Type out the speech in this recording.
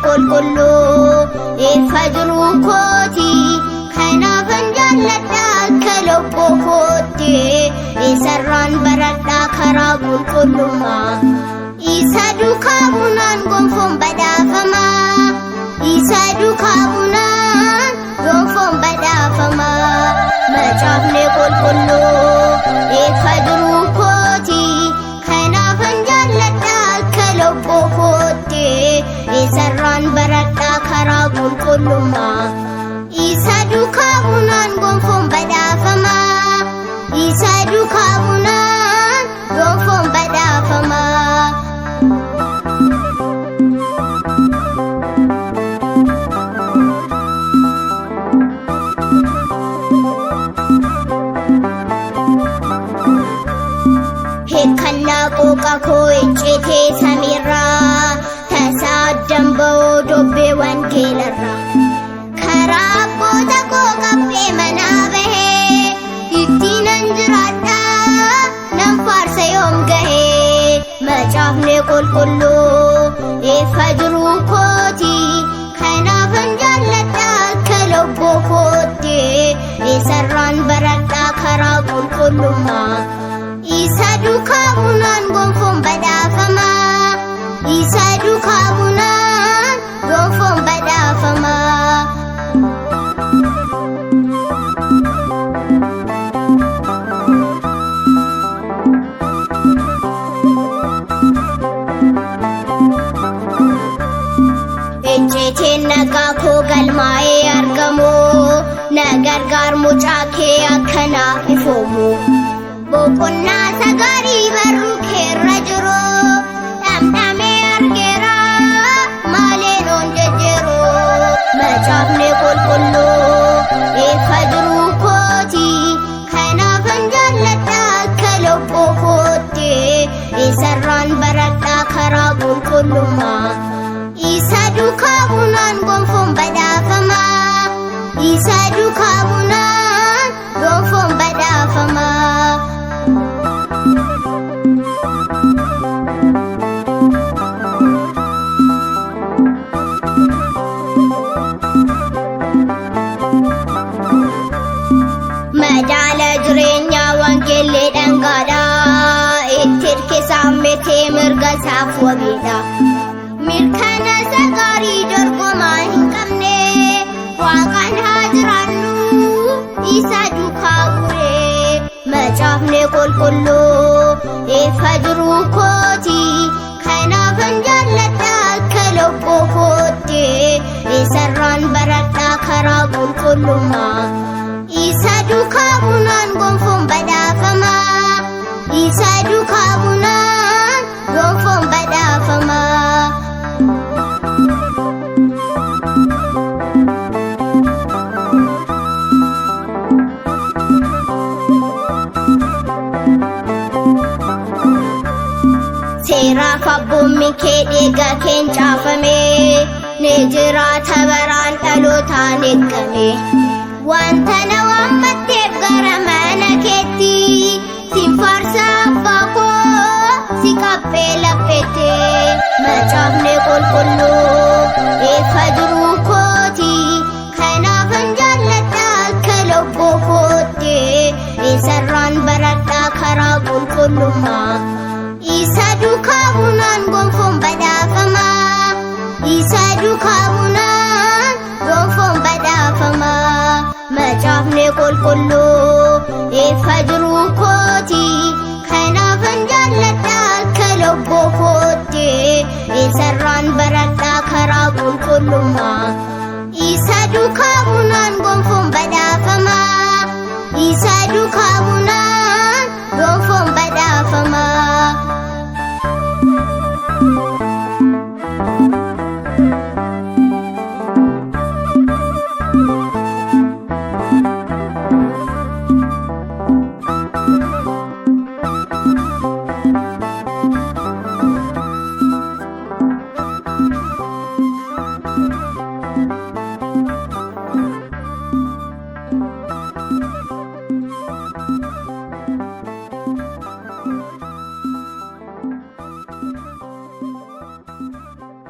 qulqulluu ifa jiruu kooti kanaafan jaalladha akka lubbuu kootti isarraan baradha karaa qulqullummaa isa duukaa buunaan gonfoon badhaafama isa duukaa buunaan gonfoon badhaafama macaafni qulqulluu ifa jiruu kooti kanaafan jaalladha akka lubbuu kootti isarraan baradha karaa qulqullummaa isa duukaa buunaan gonfoon badhaafama isa duukaa buunaan gonfoon badhaafama. Hekannaa qooqa koo icciitee samiirraa tasaaddan ba'oo dobbee wangeelarraa karaa abboota koo qabbee manaa bahee ittiinan jiraadha nan faarsa yoom gahee macaafni qulqulluu ifa jiruu kooti kanaafan jaalladha akka lubbuu kootti isarraan baradha karaa qulqullummaa isa duukaa buunaan gonfoon badhaafama isa duukaa buunaan gonfoon badhaafama. Ejjeeteen nagaa koo galmaa'ee argamu na gargaar mucaa kee akkanaaf ifoomu boqonnaa sagaarii barruu keerra jiru dhamdhamee argeera maaleen on jejjeeru macaafni qulqulluu ifa jiruu kooti kanaafan jaalladha akka lubbuu kootti isarraan baradha karaa qulqullummaa isa duukaa buunaan gonfoon badhaafama isa duukaa buunaan gonfoon badhaafama. Madaala jireenyaa wangeellee dhangaadha itti hirkisaan mitee mirga isaaf wabiidha mirkana sagaarii dorgomaa hin qabne waaqaan haa jiraannu isa duukaa bu'ee macaafni qulqulluu ifa jiruu kooti kanaafan jaalladha akka lubbuu kootti isarraan baradha karaa qulqullummaa isa duukaa buunaan gonfoon badhaafama isa duukaa buunaan gonfoon badhaafama. Seeraaf abboommi kee dhiiga keen caafame ni jiraata baraan dhalootaan eeggame wanta na waammatteef gara mana keetti sin faarsa abbaa koo si qabbee laphette macaafni qulqulluu ifa jiruu kooti kanaafan jaalladha akka lubbuu kootti isarraan baradha karaa qulqullummaa isa duukaa buunaan gonfoon badhaafama isa duukaa buunaan gonfoon badhaafama macaafni qulqulluu ifa jiruu kooti kanaafan jaalladha akka lubbuu kootti isarraan baradha karaa qulqullummaa isa duukaa buunaan gonfoon badhaafama isa duukaa buunaan